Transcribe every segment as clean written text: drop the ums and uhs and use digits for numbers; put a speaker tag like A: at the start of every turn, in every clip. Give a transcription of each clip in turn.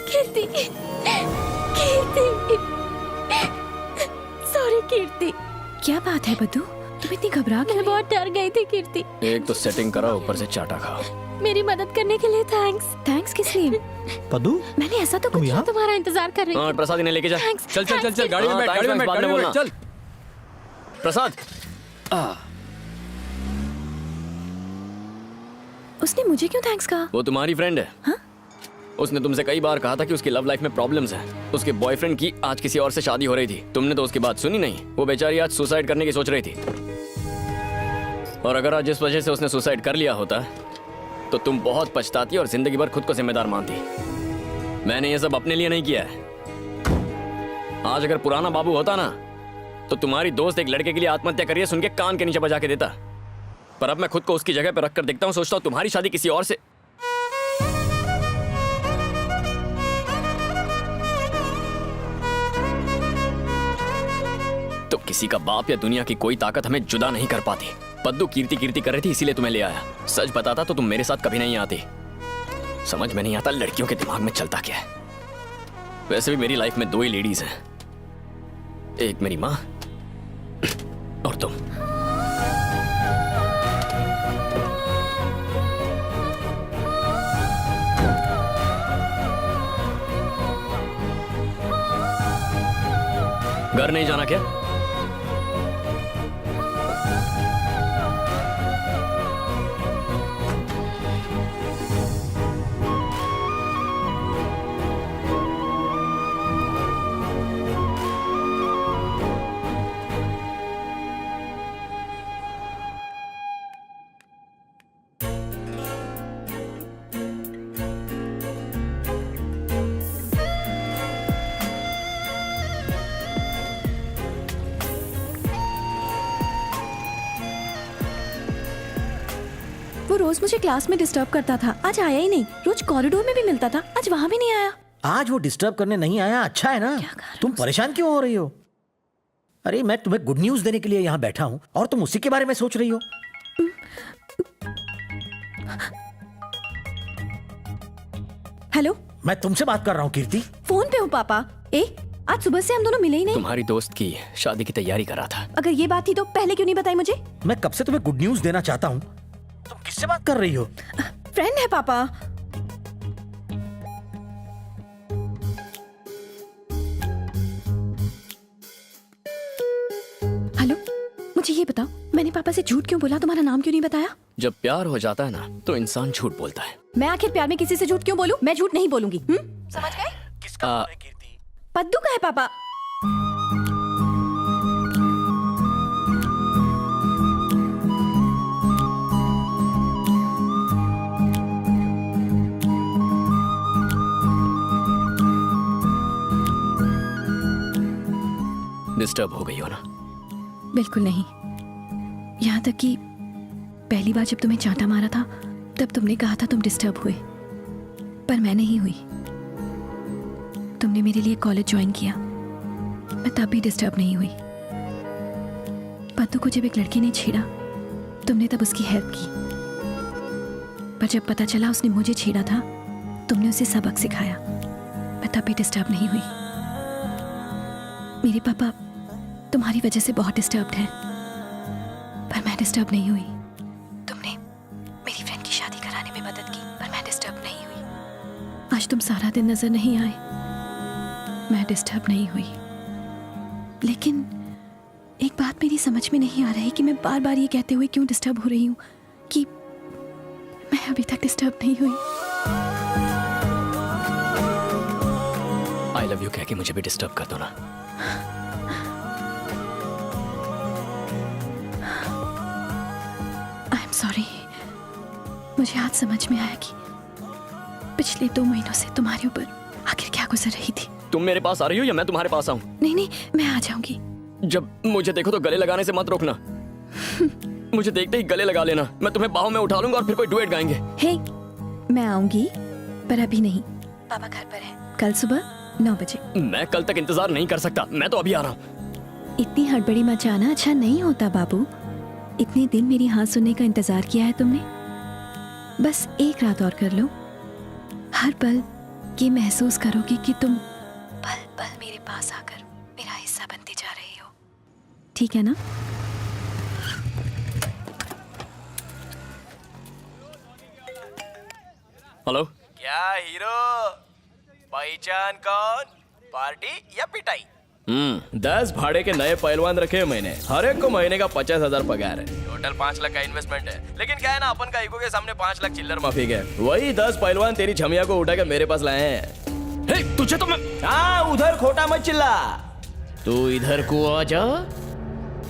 A: कीर्ति, कीर्ति, sorry कीर्ति।
B: क्या बात है बद्दू, तुम इतनी घबरा
A: मैं बहुत डर गई थी कीर्ति।
C: एक तो सेटिंग करा, ऊपर से चाटा खाओ।
A: मेरी मदद करने के लिए थैंक्स।
B: थैंक्स किस लिए?
D: पद्दू,
B: मैंने ऐसा तो कुछ
A: मैं तुम्हारा इंतजार कर रही
C: हाँ,
A: थी।
C: प्रसाद इन्हें लेके जा।
A: Thanks,
C: चल चल चल
A: thanks,
C: चल, गाड़ी में बैठ, गाड़ी में बैठ, गाड़ी में बैठ, चल। प्रसाद,
B: उसने मुझे क्यों थैंक्स कहा?
C: वो तुम्हारी फ्रेंड है।
B: हाँ?
C: उसने तुमसे कई बार कहा था कि उसकी लव लाइफ में प्रॉब्लम्स हैं। उसके बॉयफ्रेंड की आज किसी और से शादी हो रही थी। तुमने तो उसकी बात सुनी नहीं। वो बेचारी आज सुसाइड करने की सोच रही थी। और अगर आज जिस वजह से उसने सुसाइड कर लिया होता तो तुम बहुत पछताती और जिंदगी भर खुद को जिम्मेदार मानती। मैंने ये सब अपने लिए नहीं किया है। आज अगर पुराना बाबू होता ना तो तुम्हारी दोस्त एक लड़के के लिए आत्महत्या करिए सुन के कान के नीचे बजा के देता। पर अब मैं खुद को उसकी जगह पर रखकर देखता हूँ, सोचता हूँ तुम्हारी शादी किसी और से। तो किसी का बाप या दुनिया की कोई ताकत हमें जुदा नहीं कर पाती। पद्दू कीर्ति कीर्ति कर रही थी, इसीलिए तुम्हें ले आया। सच बताता तो तुम मेरे साथ कभी नहीं आती। समझ में नहीं आता लड़कियों के दिमाग में चलता क्या है। वैसे भी मेरी लाइफ में दो ही लेडीज हैं, एक मेरी माँ और तुम। घर नहीं जाना क्या?
B: वो रोज मुझे क्लास में डिस्टर्ब करता था, आज आया ही नहीं। रोज कॉरिडोर में भी मिलता था, आज वहाँ भी नहीं आया।
D: आज वो डिस्टर्ब करने नहीं आया, अच्छा है ना।
B: क्या कह रहे
D: तुम परेशान क्यों हो रही हो? अरे मैं तुम्हें गुड न्यूज देने के लिए यहाँ बैठा हूँ और तुम उसी के बारे में सोच रही हो।
B: हेलो,
D: मैं तुमसे बात कर रहा हूँ कीर्ति।
B: फोन पे हूँ पापा। आज सुबह से हम दोनों मिले ही नहीं।
C: तुम्हारी दोस्त की शादी की तैयारी कर रहा था।
B: अगर ये बात थी तो पहले क्यों नहीं बताई मुझे?
D: मैं कब से तुम्हें गुड न्यूज देना चाहता हूँ। तुम किससे बात कर रही हो?
B: फ्रेंड है पापा। हेलो, मुझे ये बताओ, मैंने पापा से झूठ क्यों बोला? तुम्हारा नाम क्यों नहीं बताया?
C: जब प्यार हो जाता है ना तो इंसान झूठ बोलता है।
B: मैं आखिर प्यार में किसी से झूठ क्यों बोलूं? मैं झूठ नहीं बोलूंगी। समझ गए?
D: किसका नाम है कीर्ति?
B: पद्दू का है पापा।
C: डिस्टर्ब हो गई हो ना?
B: बिल्कुल नहीं। यहाँ तक कि पहली बार जब तुम्हें चांटा मारा था तब तुमने कहा था तुम डिस्टर्ब हुए, पर मैं नहीं हुई। तुमने मेरे लिए कॉलेज ज्वाइन किया, मैं तब भी डिस्टर्ब नहीं हुई। पद्दू को जब एक लड़की ने छेड़ा तुमने तब उसकी हेल्प की, पर जब पता चला उसने मुझे छेड़ा था तुमने उसे सबक सिखाया। मैं तब भी डिस्टर्ब नहीं हुई। मेरे पापा तुम्हारी वजह से बहुत डिस्टर्ब्ड हैं, पर मैं डिस्टर्ब नहीं हुई। तुमने मेरी फ्रेंड की शादी कराने में मदद की, पर मैं डिस्टर्ब नहीं हुई। आज तुम सारा दिन नजर नहीं आए, मैं डिस्टर्ब नहीं हुई। लेकिन एक बात मेरी समझ में नहीं आ रही कि मैं बार बार ये कहते हुए क्यों डिस्टर्ब हो रही हूँ कि मैं अभी तक डिस्टर्ब नहीं हुई।
C: आई लव यू कह के मुझे भी डिस्टर्ब कर दो ना।
B: I am sorry. मुझे आज समझ में आया कि पिछले 2 महीनों से तुम्हारे ऊपर आखिर क्या गुजर रही थी।
C: तुम मेरे पास आ रही हो या मैं तुम्हारे पास आऊं?
B: नहीं नहीं, मैं आ जाऊंगी।
C: जब मुझे देखो तो गले लगाने से मत रोकना। मुझे देखते ही गले लगा लेना, मैं तुम्हें बाहों में उठा लूंगा और फिर कोई डुएट गाएंगे।
B: हे, मैं आऊंगी पर अभी नहीं। पापा घर पर है, कल सुबह 9 बजे।
C: मैं कल तक इंतजार नहीं कर सकता, मैं तो अभी आ रहा हूँ।
B: इतनी हड़बड़ी मचाना अच्छा नहीं होता बाबू। इतने दिन मेरी हाँ सुनने का इंतजार किया है तुमने? बस एक रात और कर लो। हर पल ये महसूस करोगी कि तुम पल पल मेरे पास आकर मेरा हिस्सा बनते जा रही हो। ठीक है ना?
C: हेलो।
E: क्या हीरो? पहचान कौन? पार्टी या पिटाई?
F: 10 भाड़े के नए पहलवान रखे हैं मैंने। हर एक को महीने का 50,000 पगार है।
E: टोटल 5 लाख का इन्वेस्टमेंट है, लेकिन क्या है ना, अपन का ईगो के सामने 5 लाख चिल्लर
F: माफी है, वही 10 पहलवान तेरी छमिया को उठा के मेरे पास लाए हैं।
C: हे, तुझे तो मैं
F: हाँ, उधर खोटा मत चिल्ला। तू इधर को आ जा,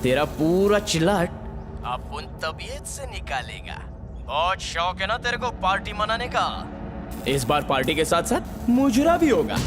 F: तेरा पूरा चिल्लाट
E: अपन तबीयत से निकालेगा। बहुत शौक है ना तेरे को पार्टी मनाने का?
F: इस बार पार्टी के साथ साथ मुजरा भी होगा।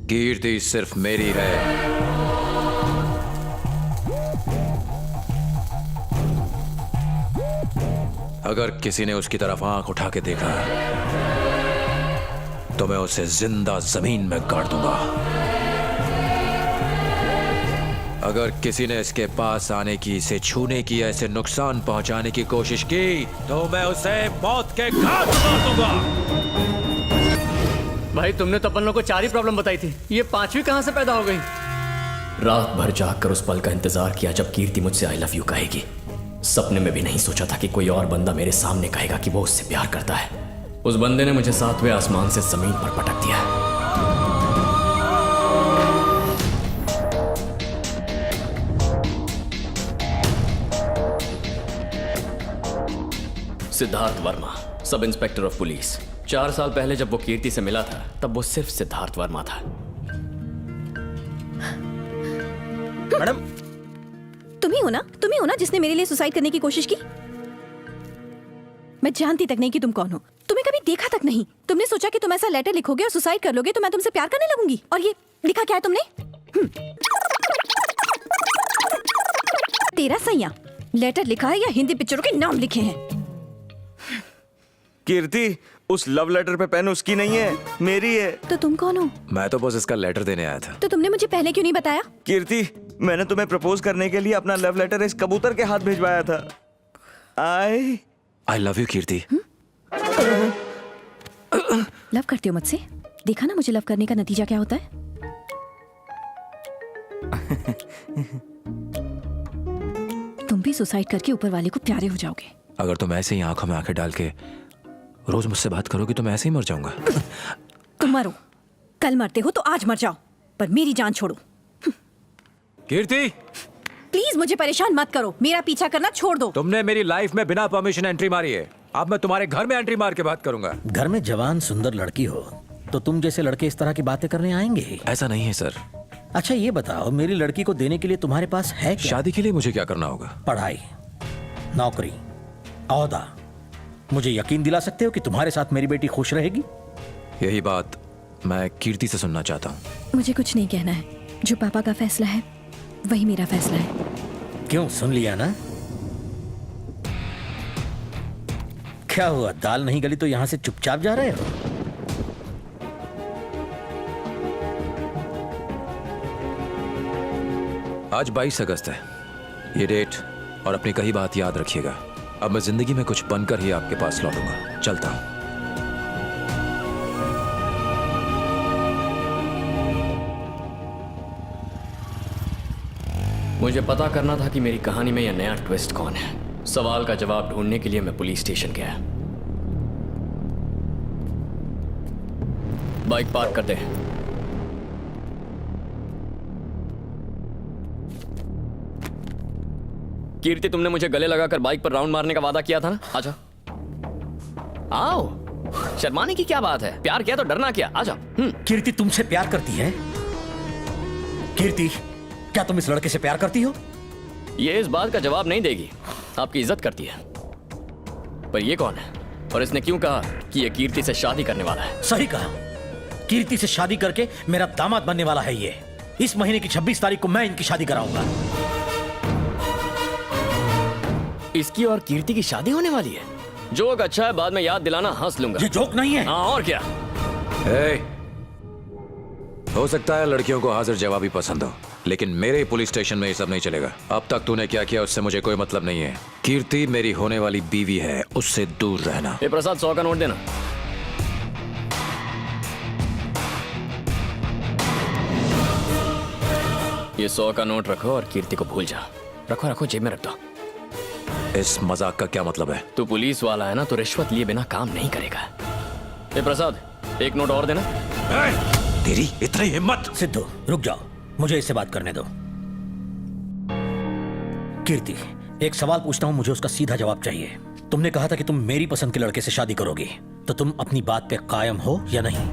G: कीर्ति सिर्फ मेरी है। अगर किसी ने उसकी तरफ आंख उठा के देखा तो मैं उसे जिंदा जमीन में गाड़ दूंगा। अगर किसी ने इसके पास आने की, इसे छूने की, ऐसे नुकसान पहुंचाने की कोशिश की तो मैं उसे मौत के घाट उतार दूंगा।
C: भाई तुमने तो अपन लोगों को 4 ही प्रॉब्लम बताई थी, ये 5वीं कहां से पैदा हो गई? रात भर जागकर उस पल का इंतजार किया जब कीर्ति मुझसे आई लव यू कहेगी। सपने में भी नहीं सोचा था कि कोई और बंदा मेरे सामने कहेगा कि वो उससे प्यार करता है। उस बंदे ने मुझे 7वें आसमान से जमीन पर पटक दिया। Siddharth Verma, sub inspector of police. 4 साल पहले जब वो कीर्ति से मिला था तब वो सिर्फ सिद्धार्थ वर्मा था।
D: मैडम,
B: तुम ही हो ना जिसने मेरे लिए सुसाइड करने की कोशिश की? मैं जानती तक नहीं कि तुम कौन हो। तुम्हें कभी देखा तक नहीं। तुमने सोचा कि तुम ऐसा लेटर लिखोगे और सुसाइड कर लोगे तो मैं तुमसे प्यार करने लगूंगी। और ये लिखा क्या है तुमने? तेरा सैया लेटर लिखा है या हिंदी पिक्चरों के नाम लिखे हैं?
H: कीर्ति, उस लव लेटर पे पेन उसकी नहीं है, मेरी है।
B: तो तुम कौन हो?
G: मैं तो बस इसका लेटर देने आया था।
B: तो तुमने मुझे पहले क्यों नहीं बताया?
H: कीर्ति, मैंने तुम्हें प्रपोज करने के लिए अपना लव लेटर इस कबूतर के हाथ भिजवाया था।
G: I love you Kirti.
B: Love करते हो मुझसे? देखा ना मुझे लव करने का नतीजा क्या होता है। तुम भी सुसाइड करके ऊपर वाले को प्यारे हो जाओगे।
G: अगर तुम ऐसे ही आंखों में आंखें डाल के रोज मुझसे बात करोगी तो मैं ऐसे ही मर जाऊंगा।
B: तुम मरो, कल मरते हो तो आज मर जाओ, पर मेरी जान छोड़ो।
G: कीर्ति,
B: प्लीज मुझे परेशान मत करो, मेरा पीछा करना छोड़ दो।
G: तुमने मेरी लाइफ में बिना परमिशन एंट्री मारी है। अब मैं तुम्हारे घर में एंट्री मार के बात करूंगा।
D: घर में जवान सुंदर लड़की हो तो तुम जैसे लड़के इस तरह की बातें करने आएंगे?
G: ऐसा नहीं है सर।
D: अच्छा ये बताओ, मेरी लड़की को देने के लिए तुम्हारे पास है क्या?
G: शादी के लिए मुझे क्या करना होगा?
D: पढ़ाई, नौकरी, औहदा। मुझे यकीन दिला सकते हो कि तुम्हारे साथ मेरी बेटी खुश रहेगी?
G: यही बात मैं कीर्ति से सुनना चाहता हूँ।
B: मुझे कुछ नहीं कहना है। जो पापा का फैसला है वही मेरा फैसला है।
D: क्यों, सुन लिया ना? क्या हुआ, दाल नहीं गली तो यहां से चुपचाप जा रहे हो?
G: आज 22 अगस्त है, ये डेट और अपनी कही बात याद रखिएगा। अब मैं जिंदगी में कुछ बनकर ही आपके पास लौटूंगा। चलता हूं।
C: मुझे पता करना था कि मेरी कहानी में यह नया ट्विस्ट कौन है। सवाल का जवाब ढूंढने के लिए मैं पुलिस स्टेशन गया। बाइक पार्क कर दे। कीर्ति, तुमने मुझे गले लगाकर बाइक पर राउंड मारने का वादा किया था ना? आजा, आओ। शर्माने की क्या बात है? प्यार किया तो डरना क्या? आजा।
D: कीर्ति तुमसे प्यार करती है? कीर्ति, क्या तुम इस लड़के से प्यार करती हो?
C: ये इस बात का जवाब नहीं देगी। आपकी इज्जत करती है। पर ये कौन है और इसने क्यों कहा कि ये कीर्ति से शादी करने वाला है?
D: सही कहा, कीर्ति से शादी करके मेरा दामाद बनने वाला है ये। इस महीने की 26 तारीख को मैं इनकी शादी कराऊंगा।
C: इसकी और कीर्ति की शादी होने वाली है। जोक अच्छा है, बाद में याद दिलाना, हंस लूंगा।
D: ये जोक नहीं है।
C: हाँ, और क्या?
G: हो सकता है लड़कियों को हाजिर जवाबी पसंद हो, लेकिन मेरे पुलिस स्टेशन में ये सब नहीं चलेगा। अब तक तूने क्या किया उससे मुझे कोई मतलब नहीं है। कीर्ति मेरी होने वाली बीवी है, उससे दूर रहना।
C: ये प्रसाद, 100 का नोट देना। ये 100 का नोट रखो और कीर्ति को भूल जा। रखो रखो, जेब में रख दो।
G: इस मजाक का क्या मतलब है?
C: तू पुलिस वाला है ना, तो रिश्वत लिए बिना काम नहीं करेगा। ये प्रसाद, एक नोट और देना।
G: तेरी इतनी हिम्मत!
D: सिद्धू, रुक जाओ, मुझे इससे बात करने दो। कीर्ति, एक सवाल पूछता हूं, मुझे उसका सीधा जवाब चाहिए। तुमने कहा था कि तुम मेरी पसंद के लड़के से शादी करोगी, तो तुम अपनी बात पे कायम हो या नहीं?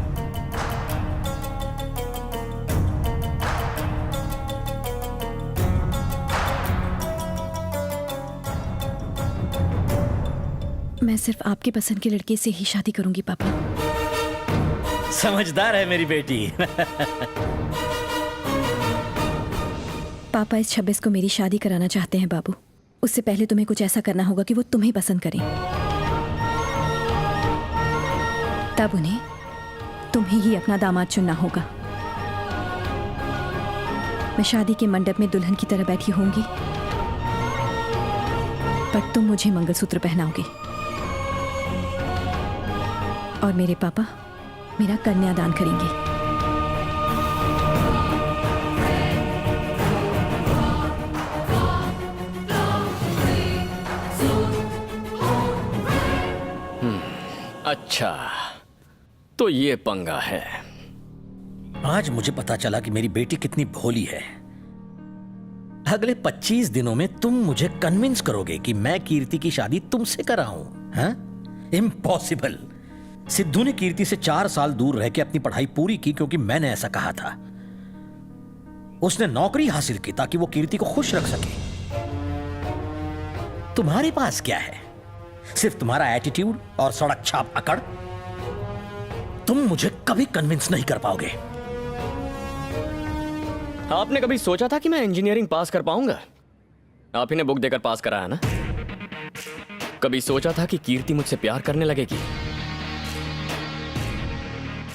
B: मैं सिर्फ आपकी पसंद के लड़के से ही शादी करूंगी पापा।
D: समझदार है मेरी बेटी।
B: पापा इस 26 को मेरी शादी कराना चाहते हैं बाबू। उससे पहले तुम्हें कुछ ऐसा करना होगा कि वो तुम्हें पसंद करें। तब उन्हें तुम्हें ही अपना दामाद चुनना होगा। मैं शादी के मंडप में दुल्हन की तरह बैठी होंगी, पर तुम मुझे मंगलसूत्र पहनाओगे और मेरे पापा मेरा कन्यादान करेंगे।
C: अच्छा, तो ये पंगा है।
D: आज मुझे पता चला कि मेरी बेटी कितनी भोली है। अगले 25 दिनों में तुम मुझे कन्विंस करोगे कि मैं कीर्ति की शादी तुमसे कराऊं? हाँ? इम्पॉसिबल। सिद्धू ने कीर्ति से 4 साल दूर रह के अपनी पढ़ाई पूरी की, क्योंकि मैंने ऐसा कहा था। उसने नौकरी हासिल की ताकि वो कीर्ति को खुश रख सके। तुम्हारे पास क्या है? सिर्फ तुम्हारा एटीट्यूड और सड़क छाप अकड़। तुम मुझे कभी कन्विंस नहीं कर पाओगे।
C: आपने कभी सोचा था कि मैं इंजीनियरिंग पास कर पाऊंगा? आप ही ने बुक देकर पास कराया ना। कभी सोचा था कि कीर्ति मुझसे प्यार करने लगेगी?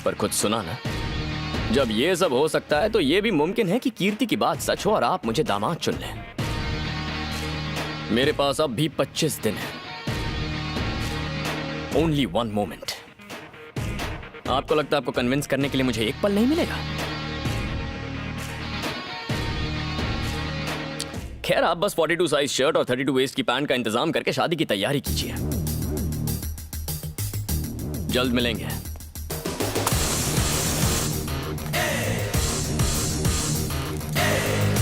C: पर कुछ सुना ना, जब ये सब हो सकता है तो ये भी मुमकिन है कि कीर्ति की बात सच हो और आप मुझे दामाद चुन लें। मेरे पास अब भी 25 दिन है। Only 1 moment. आपको लगता है आपको कन्विंस करने के लिए मुझे एक पल नहीं मिलेगा? खैर, आप बस 42 साइज शर्ट और 32 वेस्ट की पैंट का इंतजाम करके शादी की तैयारी कीजिए। जल्द मिलेंगे।